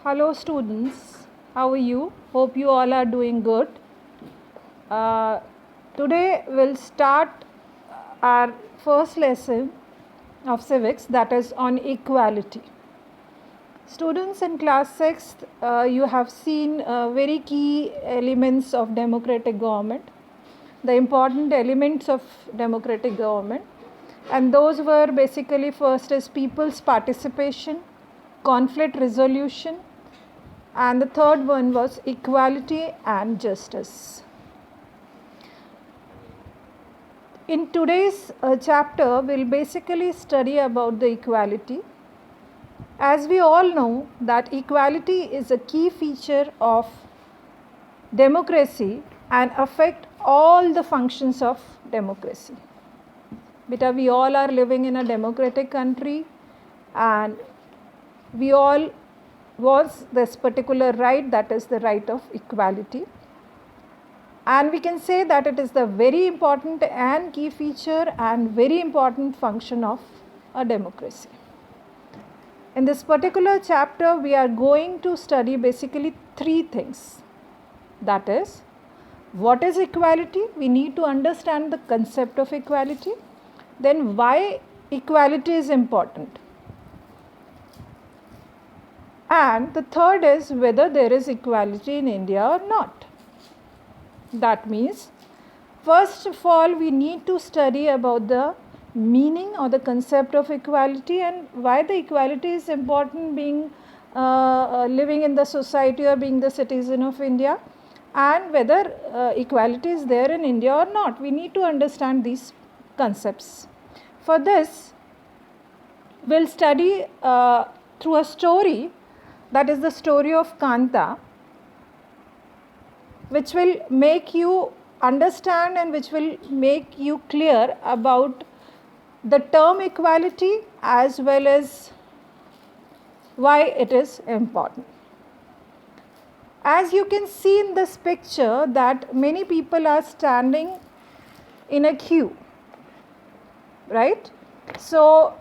Hello students, how are you? Hope you all are doing good. Today we'll start our first lesson of civics, that is on equality. Students in class 6th, you have seen very key elements of democratic government, the important elements of democratic government, and those were basically first is people's participation, conflict resolution, and the third one was equality and justice. In today's chapter, we'll basically study about the equality. As we all know that equality is a key feature of democracy and affect all the functions of democracy. Beta, we all are living in a democratic country and we all wants this particular right, that is the right of equality. And we can say that it is the very important and key feature and very important function of a democracy. In this particular chapter, we are going to study basically three things. That is, what is equality? We need to understand the concept of equality. Then why equality is important. And the third is whether there is equality in India or not. That means, first of all, we need to study about the meaning or the concept of equality and why the equality is important being living in the society or being the citizen of India, and whether equality is there in India or not. We need to understand these concepts. For this, we'll study through a story, that is the story of Kanta, which will make you understand and which will make you clear about the term equality as well as why it is important. As you can see in this picture that many people are standing in a queue, right? So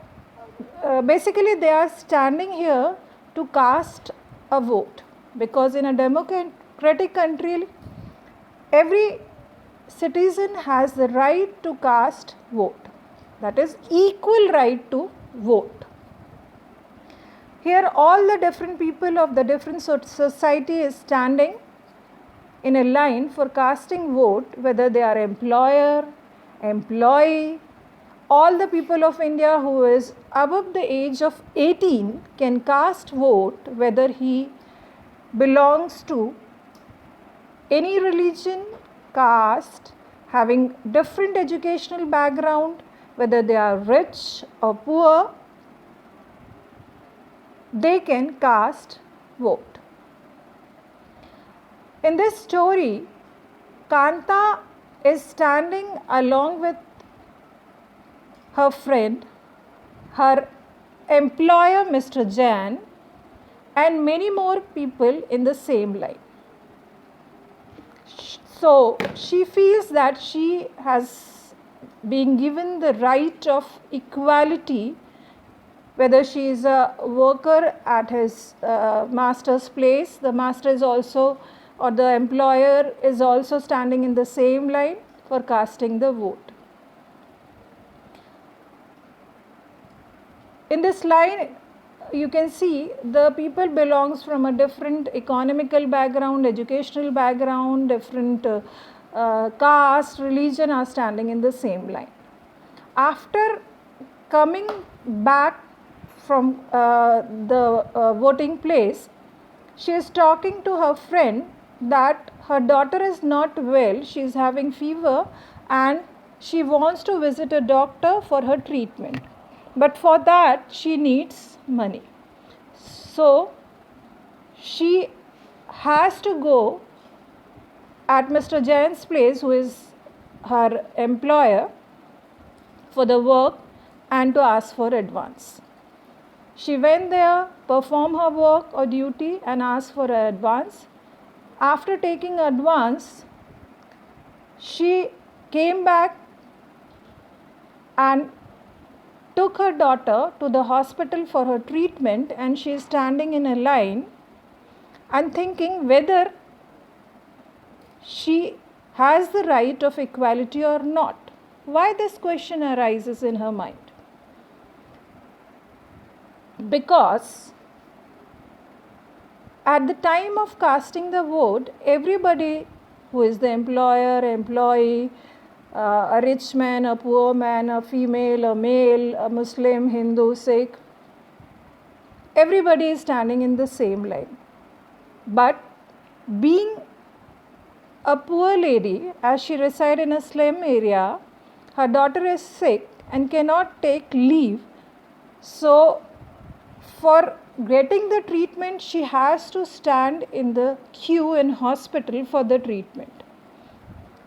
basically they are standing here to cast a vote, because in a democratic country every citizen has the right to cast vote, that is equal right to vote. Here all the different people of the different society is standing in a line for casting vote, whether they are employer, employee. All the people of India who is above the age of 18 can cast vote, whether he belongs to any religion, caste, having different educational background, whether they are rich or poor, they can cast vote. In this story, Kanta is standing along with her friend, her employer Mr. Jain, and many more people in the same line. So she feels that she has been given the right of equality, whether she is a worker at his master's place, the master is also, or the employer is also standing in the same line for casting the vote. In this line, you can see the people belongs from a different economical background, educational background, different caste, religion are standing in the same line. After coming back from the voting place, she is talking to her friend that her daughter is not well, she is having fever and she wants to visit a doctor for her treatment. But for that she needs money. So she has to go at Mr. Jain's place, who is her employer, for the work and to ask for advance. She went there, performed her work or duty and asked for an advance. After taking advance, she came back and took her daughter to the hospital for her treatment, and she is standing in a line and thinking whether she has the right of equality or not. Why this question arises in her mind? Because at the time of casting the vote, everybody who is the employer, employee, a rich man, a poor man, a female, a male, a Muslim, Hindu, Sikh, everybody is standing in the same line. But being a poor lady, as she resides in a slum area, her daughter is sick and cannot take leave. So, for getting the treatment, she has to stand in the queue in hospital for the treatment.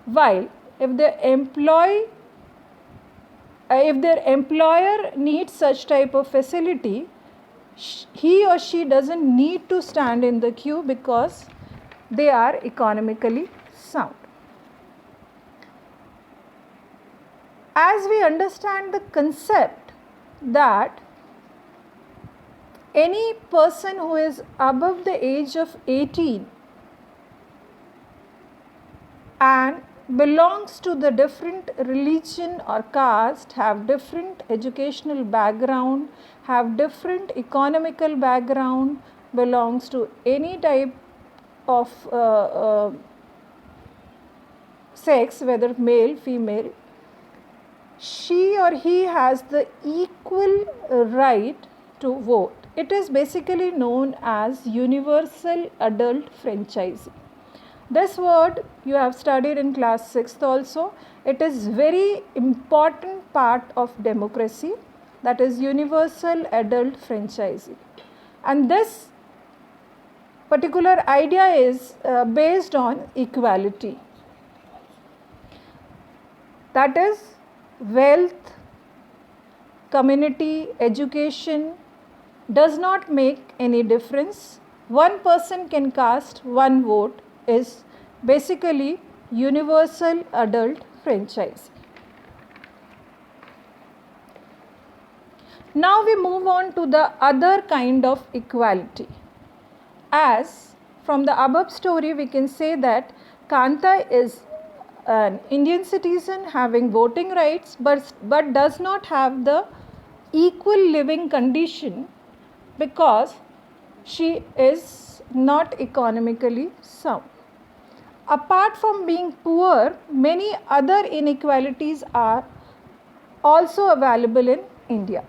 While if their employer needs such type of facility, he or she doesn't need to stand in the queue because they are economically sound. As we understand the concept that any person who is above the age of 18 and belongs to the different religion or caste, have different educational background, have different economical background, belongs to any type of sex, whether male, female, she or he has the equal right to vote. It is basically known as universal adult franchising. This word you have studied in class 6th also. It is very important part of democracy, that is universal adult franchising. And this particular idea is based on equality. That is wealth, community, education does not make any difference. One person can cast one vote is basically universal adult franchise. Now we move on to the other kind of equality. As from the above story we can say that Kanta is an Indian citizen having voting rights but does not have the equal living condition because she is not economically sound. Apart from being poor, many other inequalities are also available in India.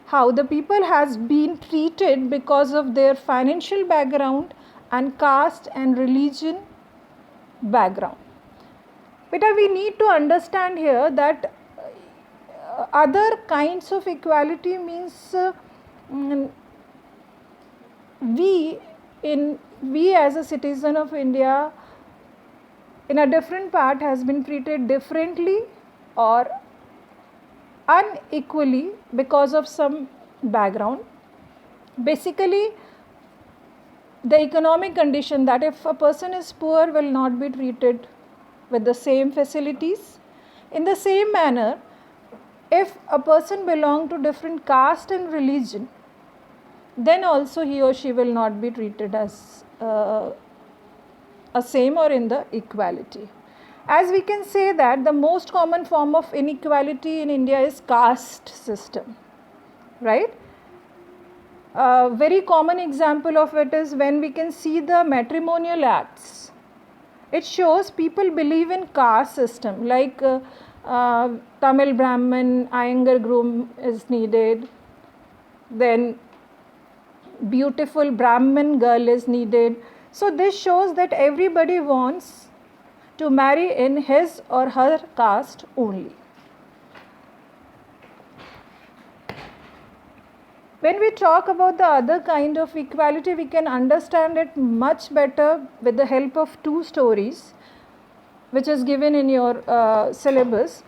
How the people has been treated because of their financial background and caste and religion background. But we need to understand here that other kinds of equality means we as a citizen of India in a different part has been treated differently or unequally because of some background. Basically, the economic condition, that if a person is poor will not be treated with the same facilities. In the same manner, if a person belongs to different caste and religion, then also he or she will not be treated as a same or in the equality. As we can say that the most common form of inequality in India is caste system, right? A very common example of it is when we can see the matrimonial acts. It shows people believe in caste system, like Tamil Brahmin, Iyengar groom is needed, then beautiful Brahmin girl is needed. So this shows that everybody wants to marry in his or her caste only. When we talk about the other kind of equality, we can understand it much better with the help of two stories which is given in your syllabus.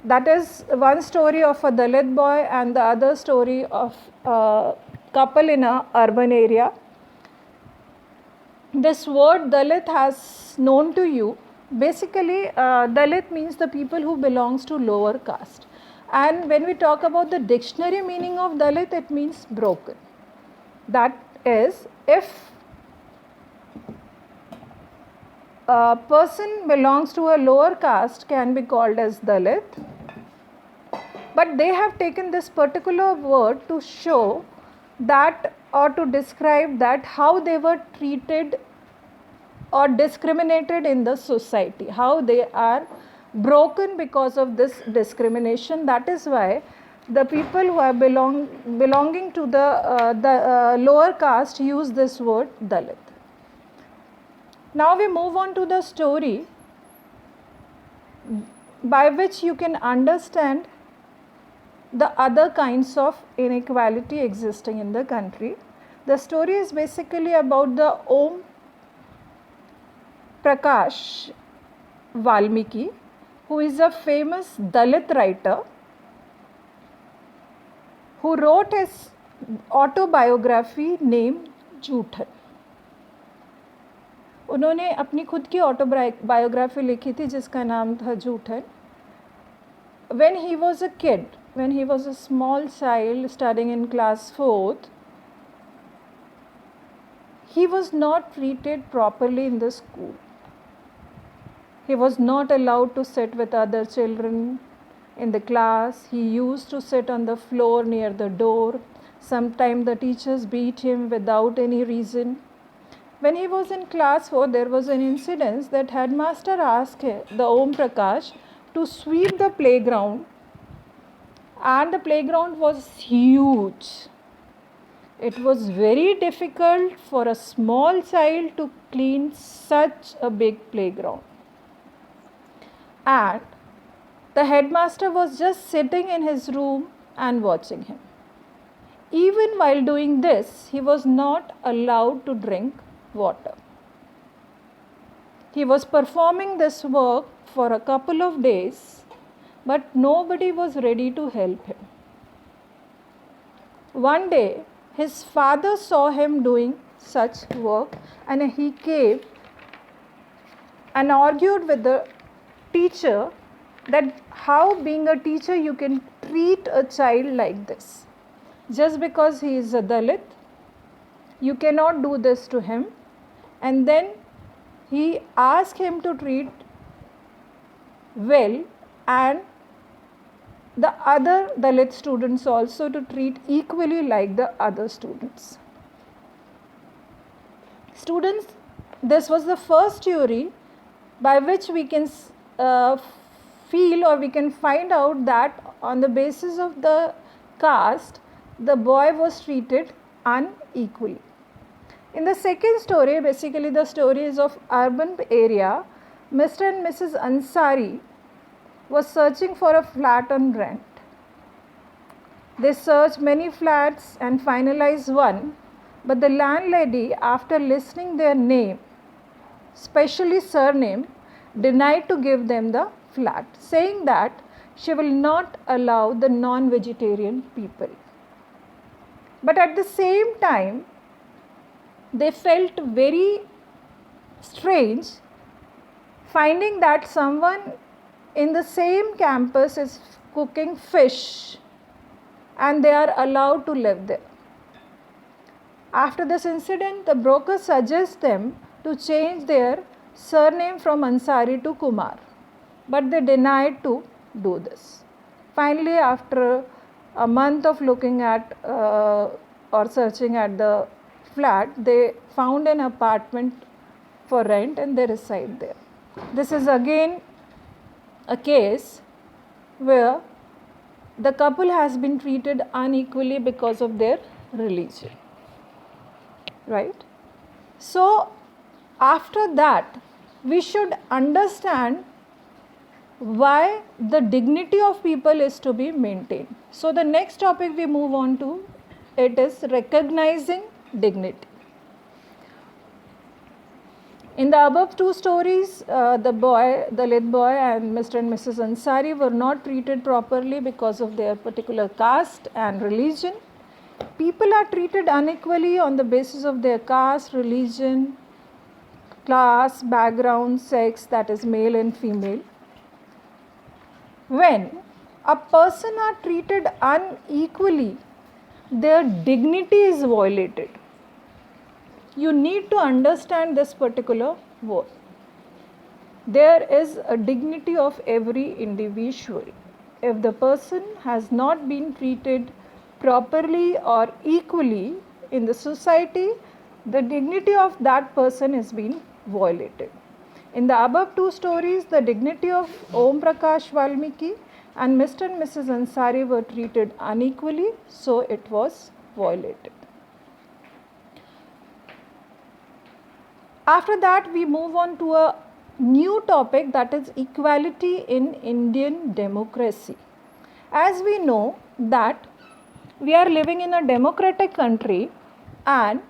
That is one story of a Dalit boy and the other story of a couple in an urban area. This word Dalit has known to you. Basically, Dalit means the people who belongs to lower caste. And when we talk about the dictionary meaning of Dalit, it means broken. That is if a person belongs to a lower caste can be called as Dalit, but they have taken this particular word to show that or to describe that how they were treated or discriminated in the society, how they are broken because of this discrimination. That is why the people who are belonging to the lower caste use this word Dalit. Now we move on to the story by which you can understand the other kinds of inequality existing in the country. The story is basically about the Om Prakash Valmiki, who is a famous Dalit writer who wrote his autobiography named Jhuthan. उन्होंने अपनी खुद की autobiography लिखी थी जिसका नाम था झूठन. When he was a kid, when he was a small child studying in class 4th, he was not treated properly in the school. He was not allowed to sit with other children in the class. He used to sit on the floor near the door. Sometimes the teachers beat him without any reason. When he was in class 4, there was an incident that headmaster asked the Om Prakash to sweep the playground, and the playground was huge. It was very difficult for a small child to clean such a big playground. And the headmaster was just sitting in his room and watching him. Even while doing this, he was not allowed to drink water. He was performing this work for a couple of days, but nobody was ready to help him. One day, his father saw him doing such work, and he came and argued with the teacher that how, being a teacher, you can treat a child like this. Just because he is a Dalit, you cannot do this to him. And then he asked him to treat well, and the other Dalit students also to treat equally like the other students. Students, this was the first theory by which we can feel or we can find out that on the basis of the caste, the boy was treated unequally. In the second story, basically the story is of urban area. Mr. and Mrs. Ansari was searching for a flat on rent. They searched many flats and finalized one, but the landlady, after listening their name, especially surname, denied to give them the flat, saying that she will not allow the non-vegetarian people. But at the same time, they felt very strange finding that someone in the same campus is cooking fish and they are allowed to live there. After this incident, the broker suggests them to change their surname from Ansari to Kumar, but they denied to do this. Finally, after a month of looking at or searching at the flat, they found an apartment for rent and they reside there. This is again a case where the couple has been treated unequally because of their religion, right? So after that, we should understand why the dignity of people is to be maintained. So the next topic we move on to, it is recognizing dignity. In the above two stories, the Dalit boy and Mr. and Mrs. Ansari were not treated properly because of their particular caste and religion. People are treated unequally on the basis of their caste, religion, class, background, sex, that is male and female. When a person are treated unequally, their dignity is violated. you need to understand this particular word. There is a dignity of every individual. If the person has not been treated properly or equally in the society, the dignity of that person is being violated. In the above two stories, the dignity of Om Prakash Valmiki and Mr. and Mrs. Ansari were treated unequally, so it was violated. After that, we move on to a new topic, that is equality in Indian democracy. As we know that we are living in a democratic country, and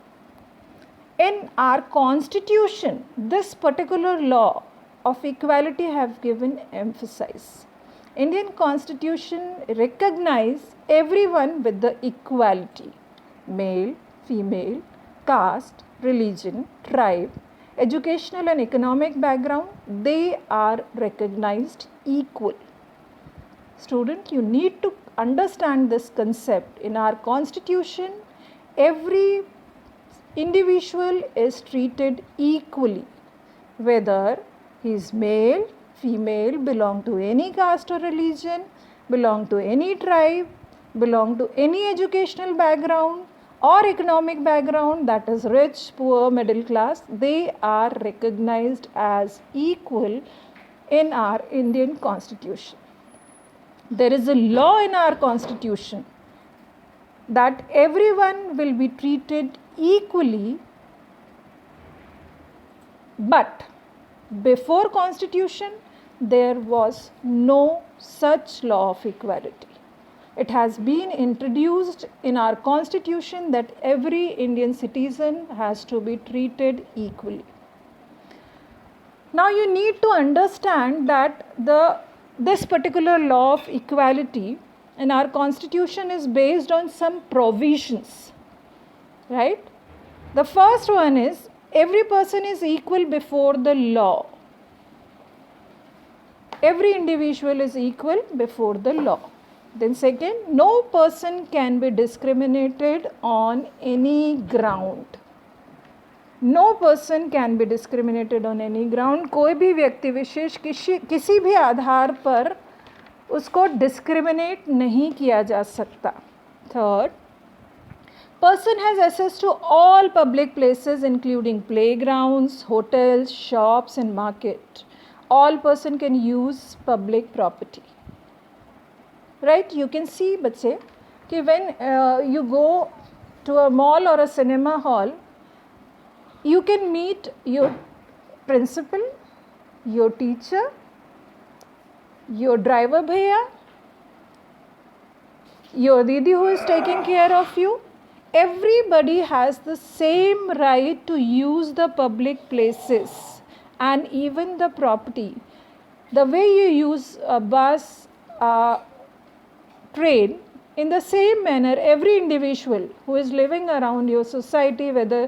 in our constitution this particular law of equality have given emphasis. Indian constitution recognize everyone with the equality, male, female, caste, religion, tribe, educational and economic background, they are recognized equal. Student, you need to understand this concept. In our constitution, every individual is treated equally, whether he is male, female, belong to any caste or religion, belong to any tribe, belong to any educational background or economic background, that is rich, poor, middle class, they are recognized as equal in our Indian constitution. There is a law in our constitution that everyone will be treated equally, but before constitution there was no such law of equality. It has been introduced in our constitution that every Indian citizen has to be treated equally. Now you need to understand that this particular law of equality in our constitution is based on some provisions, right? The first one is every person is equal before the law. Every individual is equal before the law. Then second, no person can be discriminated on any ground. No person can be discriminated on any ground. कोई भी व्यक्ति विशेष किसी भी आधार पर उसको discriminate नहीं किया जा सकता. Third, person has access to all public places including playgrounds, hotels, shops and market. All person can use public property. Right? You can see बच्चे कि when you go to a mall or a cinema hall, you can meet your principal, your teacher, your driver bhaiya, your didi who is taking care of you. Everybody has the same right to use the public places and even the property. The way you use a bus, train, in the same manner every individual who is living around your society, whether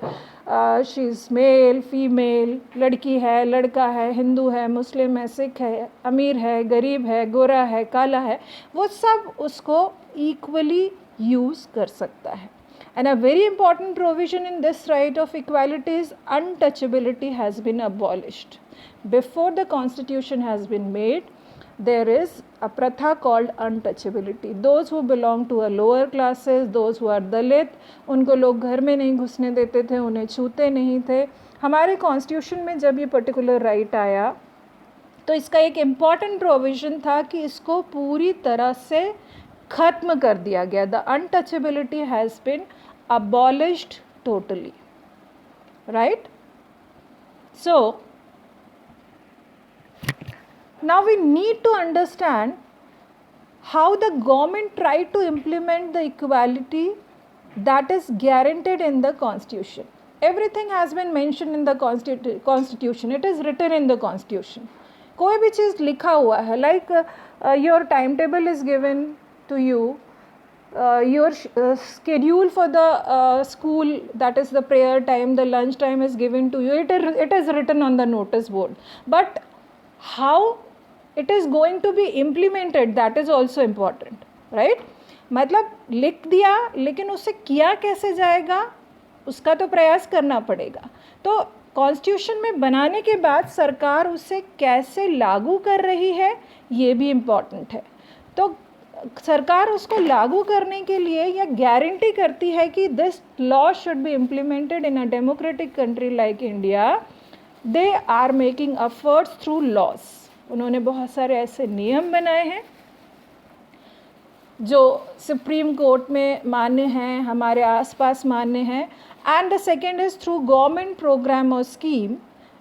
she is male, female, लड़की है, लड़का है, हिंदू है, मुस्लिम है, सिख है, अमीर है, गरीब है, गोरा है, काला है, वो सब उसको equally use कर सकता है. And a very important provision in this right of equality is untouchability has been abolished. Before the constitution has been made, there is a pratha called untouchability. Those who belong to a lower classes, those who are Dalit, उनको लोग घर में नहीं घुसने देते थे, उन्हें छूते नहीं थे. हमारे कॉन्स्टिट्यूशन में जब ये पर्टिकुलर राइट आया तो इसका एक इम्पॉर्टेंट प्रोविज़न था कि इसको पूरी तरह से ख़त्म कर दिया गया. The untouchability has been abolished totally. Right? So, now we need to understand how the government tried to implement the equality that is guaranteed in the constitution. Everything has been mentioned in the constitution. It is written in the constitution. कोई भी चीज़ लिखा हुआ है, like your timetable is given to you, your schedule for the school, that is the prayer time, the lunch time is given to you. It is written on the notice board. But how it is going to be implemented, that is also important, right? मतलब लिख दिया, लेकिन उससे किया कैसे जाएगा उसका तो प्रयास करना पड़ेगा। तो कॉन्स्टिट्यूशन में बनाने के बाद सरकार उसे कैसे लागू कर रही है ये भी इम्पॉर्टेंट है। तो सरकार उसको लागू करने के लिए यह गारंटी करती है कि this law should be implemented in a democratic country like India. They are making efforts through laws. उन्होंने बहुत सारे ऐसे नियम बनाए हैं जो सुप्रीम कोर्ट में मान्य हैं, हमारे आसपास मान्य हैं। And the second is through government programme और scheme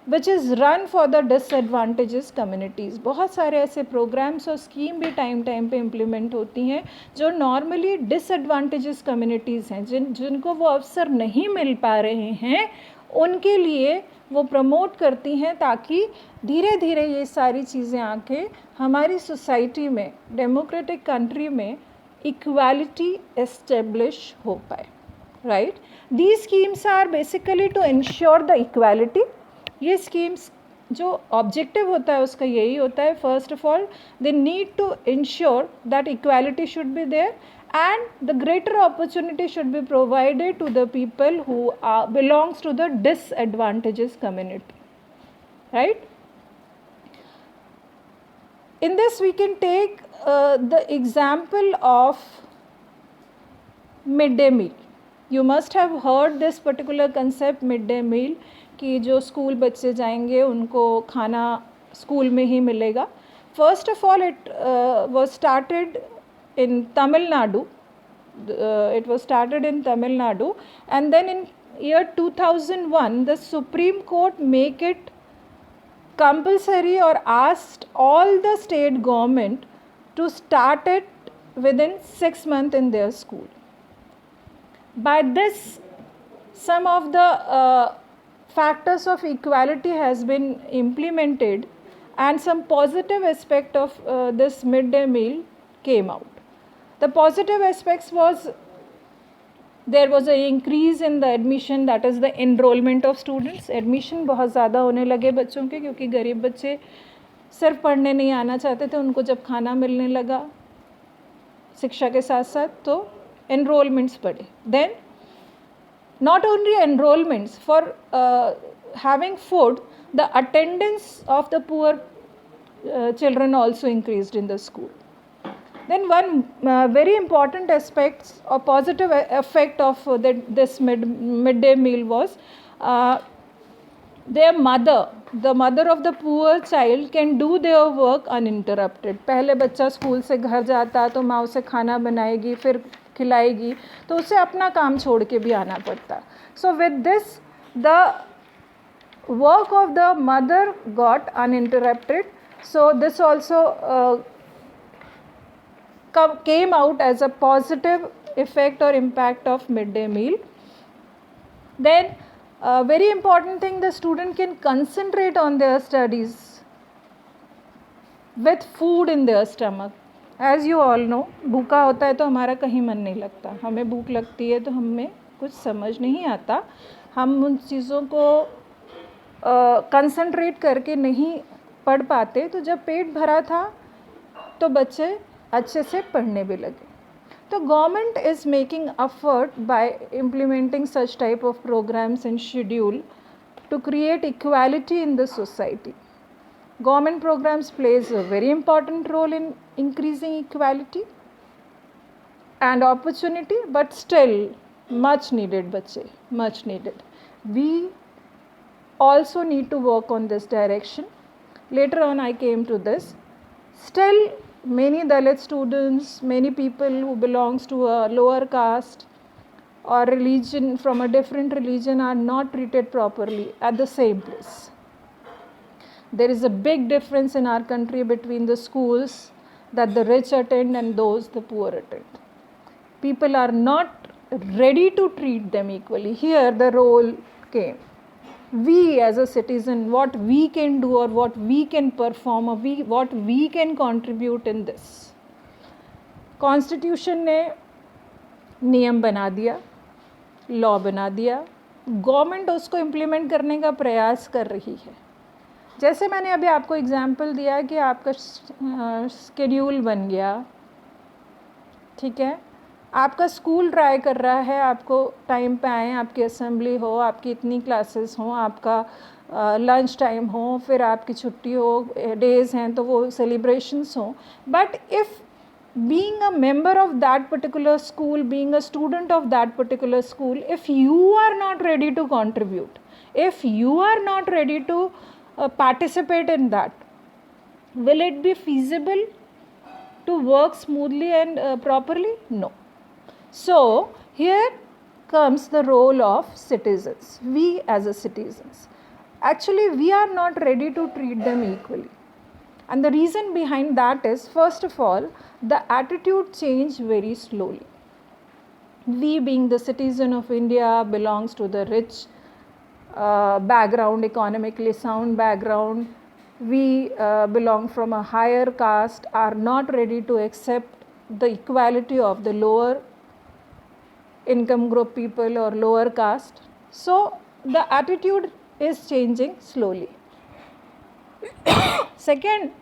which is run for the disadvantages communities. बहुत सारे ऐसे प्रोग्राम्स और स्कीम भी टाइम पे इम्प्लीमेंट होती हैं जो नॉर्मली डिसएडवांटेजेस कम्युनिटीज़ हैं, जिनको वो अवसर नहीं मिल पा रहे हैं, उनके लिए वो प्रमोट करती हैं, ताकि धीरे धीरे ये सारी चीज़ें आके हमारी सोसाइटी में, डेमोक्रेटिक कंट्री में इक्वालिटी एस्टेब्लिश हो पाए, right. These schemes are basically to ensure the equality. ये स्कीम्स जो ऑब्जेक्टिव होता है उसका यही होता है, first of all they need to ensure that equality should be there and the greater opportunity should be provided to the people who belongs to the disadvantaged community, right. In this we can take the example of midday meal. You must have heard this particular concept midday meal, कि जो school बच्चे जाएंगे उनको खाना school में ही मिलेगा। First of all it was started in Tamil Nadu. It was started in Tamil Nadu, and then in year 2001 the Supreme Court make it compulsory or asked all the state government to start it within 6 months in their school. By this, some of the factors of equality has been implemented, and some positive aspect of this midday meal came out. The positive aspects was there was an increase in the admission, that is the enrollment of students. Admission बहुत ज़्यादा होने लगे बच्चों के, क्योंकि गरीब बच्चे सिर्फ पढ़ने नहीं आना चाहते थे, उनको जब खाना मिलने लगा शिक्षा के साथ साथ, तो enrollments बढ़े. Then not only enrollments, for having food, the attendance of the poor children also increased in the school. Then one very important aspect or positive effect of this midday meal was their mother, the mother of the poor child can do their work uninterrupted. पहले बच्चा school से घर जाता तो माँ उसे खाना बनाएगी, फिर खिलाएगी, तो उसे अपना काम छोड़ के भी आना पड़ता. So with this the work of the mother got uninterrupted. So this also came out as a positive effect or impact of midday meal. Then very important thing, the student can concentrate on their studies with food in their stomach. As you all know, भूखा होता है तो हमारा कहीं मन नहीं लगता, हमें भूख लगती है तो हमें कुछ समझ नहीं आता, हम उन चीज़ों को कंसंट्रेट करके नहीं पढ़ पाते. तो जब पेट भरा था तो बच्चे अच्छे से पढ़ने भी लगे. तो government is making effort by implementing such type of programmes and schedule to create equality in the society. Government programs plays a very important role in increasing equality and opportunity, but still much needed बच्चे, much needed. We also need to work on this direction. Later on I came to this. Still many Dalit students, many people who belongs to a lower caste or religion, from a different religion, are not treated properly at the same place. There is a big difference in our country between the schools that the rich attend and those the poor attend. People are not ready to treat them equally. Here the role came. We as a citizen, what we can do or what we can perform or what we can contribute in this. Constitution ने नियम बना दिया, law बना दिया, government उसको implement करने का प्रयास कर रही है. जैसे मैंने अभी आपको एग्जाम्पल दिया कि आपका स्केड्यूल बन गया, ठीक है, आपका स्कूल ट्राई कर रहा है आपको टाइम पे आए, आपकी असेंबली हो, आपकी इतनी क्लासेस हों, आपका लंच टाइम हो, फिर आपकी छुट्टी हो, डेज़ हैं तो वो सेलिब्रेशंस हों. But if being a member of that particular school, being a student of that particular school, if you are not ready to contribute, if you are not ready to participate in that, will it be feasible to work smoothly and properly? No. So here comes the role of citizens. We as a citizens, actually we are not ready to treat them equally. And the reason behind that is, first of all, the attitude change very slowly. We, being the citizen of India, belongs to the rich background, economically sound background. We belong from a higher caste, are not ready to accept the equality of the lower income group people or lower caste. So the attitude is changing slowly. Secondly,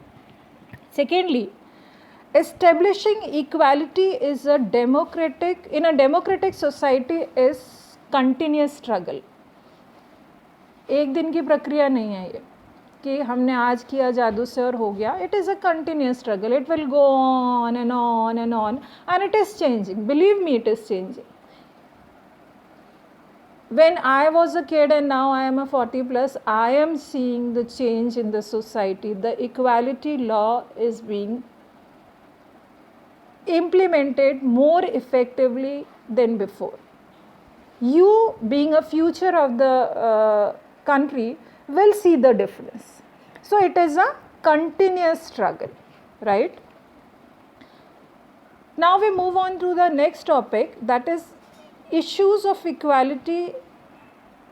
establishing equality is a democratic society is continuous struggle. एक दिन की प्रक्रिया नहीं है ये कि हमने आज किया जादू से और हो गया. It is a continuous struggle. It will go on and on and on, and it is changing. Believe me, it is changing. When I was a kid and now I am a 40 plus, I am seeing the change in the society. The equality law is being implemented more effectively than before. You, being a future of the country, will see the difference. So it is a continuous struggle, right? Now we move on to the next topic, that is issues of equality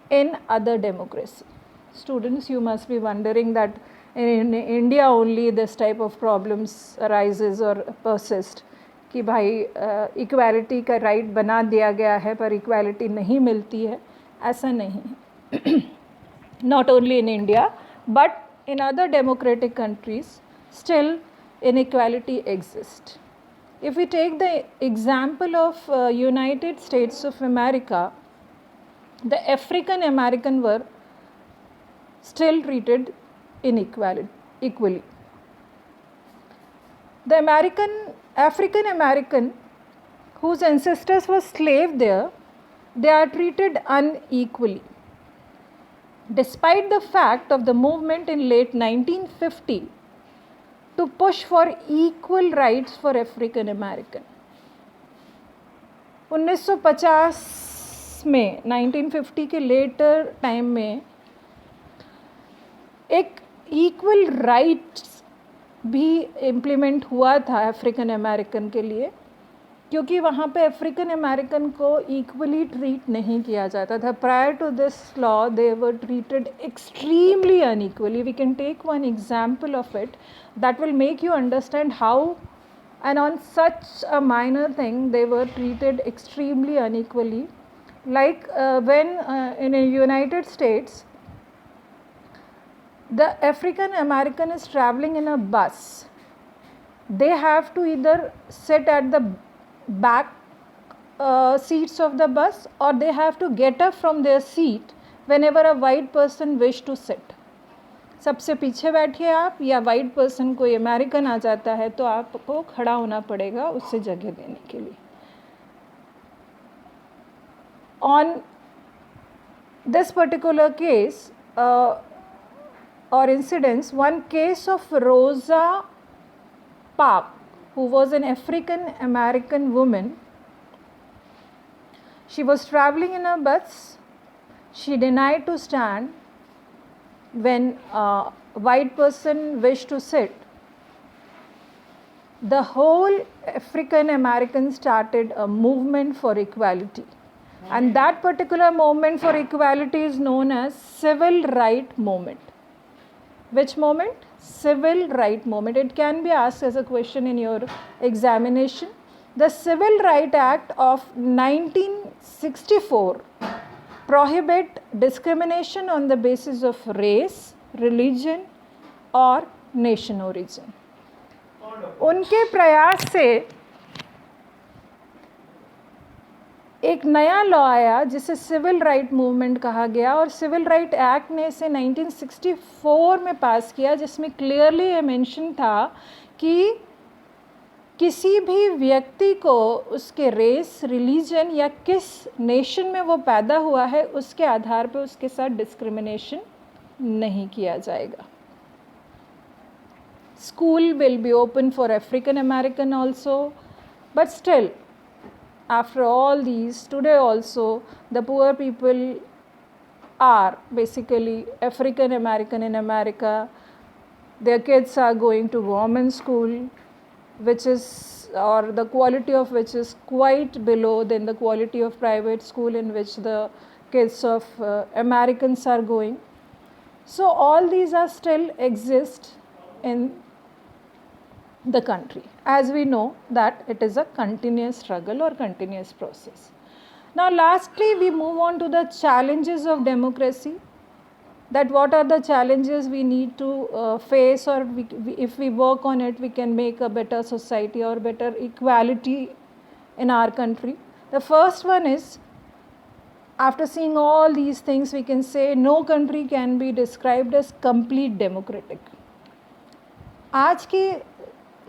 in other democracy. Students, you must be wondering that in India only this type of problems arises or persist कि भाई equality का right बना दिया गया है पर equality नहीं मिलती है. ऐसा नहीं है. Not only in India but in other democratic countries still inequality exists. If we take the example of United States of America, the African American were still treated equally. The African American whose ancestors were slave there, they are treated unequally. Despite the fact of the movement in late 1950 to push for equal rights for African American. 1950 में 1950 के later time में एक equal rights भी implement हुआ था African American के लिए, क्योंकि वहाँ पे अफ्रीकन अमेरिकन को इक्वली ट्रीट नहीं किया जाता था. Prior to this law they were treated extremely unequally. We can take one example of it that will make you understand how and on such a minor thing they were treated extremely unequally. Like when in the United States the African American is traveling in a bus, they have to either sit at the back seats of the bus or they have to get up from their seat whenever a white person wish to sit. सबसे पीछे बैठिए आप, या white person कोई American आ जाता है तो आपको खड़ा होना पड़ेगा उससे जगह देने के लिए. On this particular case or incidents, one case of Rosa Parks, who was an African American woman. She was traveling in a bus. She denied to stand when a white person wished to sit. The whole African American started a movement for equality, and that particular movement for equality is known as civil right movement. Which movement? Civil right movement. It can be asked as a question in your examination. The Civil Right Act of 1964 prohibit discrimination on the basis of race, religion or nation origin. उनके प्रयास से एक नया law आया जिसे civil right movement कहा गया, और सिविल राइट एक्ट ने इसे 1964 में पास किया, जिसमें क्लियरली ये मेंशन था कि किसी भी व्यक्ति को उसके रेस, रिलीजन या किस नेशन में वो पैदा हुआ है उसके आधार पर उसके साथ डिस्क्रिमिनेशन नहीं किया जाएगा. School will be open for African American also, but still, after all these, today also the poor people are basically African American in America. Their kids are going to government school, which is, or the quality of which is quite below than the quality of private school in which the kids of Americans are going. So all these are still exist in the country, as we know that it is a continuous struggle or continuous process. Now lastly, we move on to the challenges of democracy, that what are the challenges we need to face, or if we work on it we can make a better society or better equality in our country. The first one is, after seeing all these things, we can say no country can be described as complete democratic. आज की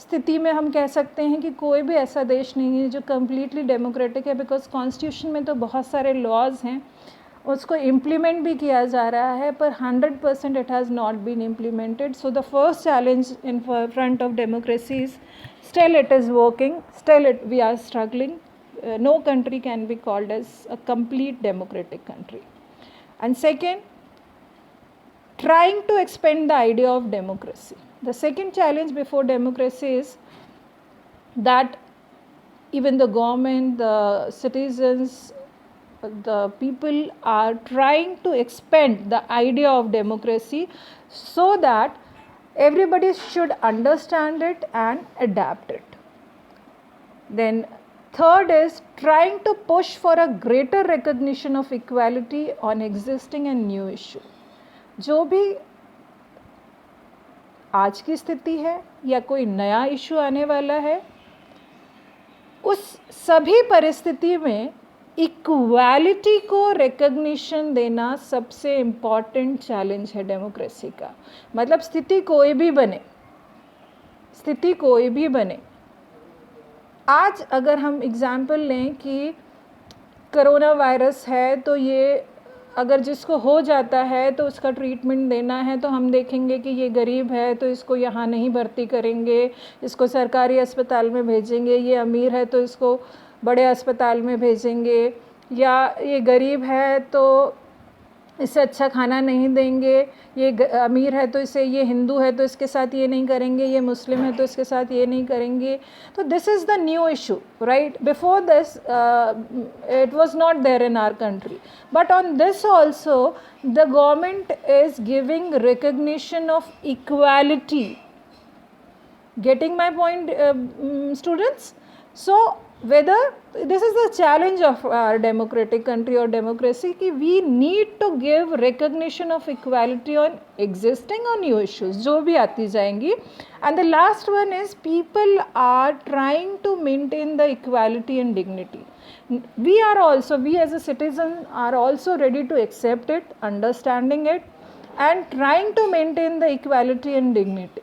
स्थिति में हम कह सकते हैं कि कोई भी ऐसा देश नहीं है जो कम्प्लीटली डेमोक्रेटिक है, बिकॉज कॉन्स्टिट्यूशन में तो बहुत सारे लॉज हैं, उसको इम्प्लीमेंट भी किया जा रहा है, पर 100% it has not been implemented. So the first challenge in front of democracy is still it is working, still it we are struggling. No country can be called as a complete democratic country. And second, trying to expand the idea of democracy. The second challenge before democracy is that even the government, the citizens, the people are trying to expand the idea of democracy so that everybody should understand it and adapt it. Then third is trying to push for a greater recognition of equality on existing and new issue. जो भी आज की स्थिति है या कोई नया issue आने वाला है, उस सभी परिस्थिति में इक्वालिटी को रिकग्निशन देना सबसे इम्पॉर्टेंट चैलेंज है डेमोक्रेसी का. मतलब स्थिति कोई भी बने, आज अगर हम एग्ज़ाम्पल लें कि कोरोना वायरस है, तो ये अगर जिसको हो जाता है तो उसका ट्रीटमेंट देना है, तो हम देखेंगे कि ये गरीब है तो इसको यहाँ नहीं भर्ती करेंगे, इसको सरकारी अस्पताल में भेजेंगे. ये अमीर है तो इसको बड़े अस्पताल में भेजेंगे, या ये गरीब है तो इसे अच्छा खाना नहीं देंगे, ये अमीर है तो इसे, ये हिंदू है तो इसके साथ ये नहीं करेंगे, ये मुस्लिम है तो इसके साथ ये नहीं करेंगे. तो this is the new issue, right? Before this it was not there in our country, but on this also the government is giving recognition of equality. Getting my point, students? So whether this is the challenge of our democratic country or democracy, कि we need to give recognition of equality on existing or new issues जो भी आती जाएंगी. And the last one is people are trying to maintain the equality and dignity. We as a citizen are also ready to accept it, understanding it, and trying to maintain the equality and dignity.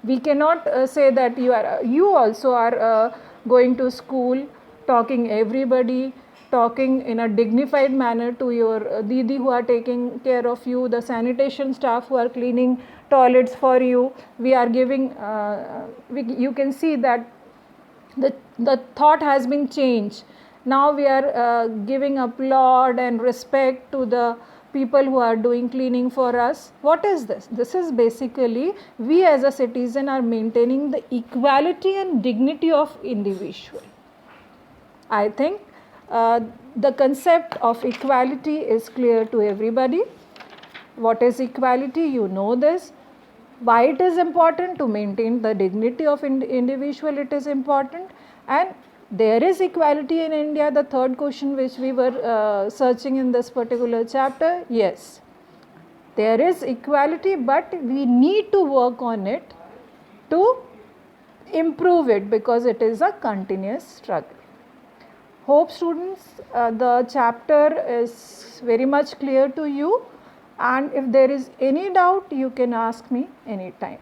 We cannot say that you also are going to school, talking in a dignified manner to your didi who are taking care of you, the sanitation staff who are cleaning toilets for you. We are giving, you can see that the thought has been changed. Now we are giving applaud and respect to the people who are doing cleaning for us. What is this? This is basically we as a citizen are maintaining the equality and dignity of individual. I think the concept of equality is clear to everybody. What is equality? You know this. Why it is important? To maintain the dignity of individual, it is important. And there is equality in India, the third question which we were searching in this particular chapter. Yes, there is equality, but we need to work on it to improve it because it is a continuous struggle. Hope students, the chapter is very much clear to you, and if there is any doubt you can ask me anytime.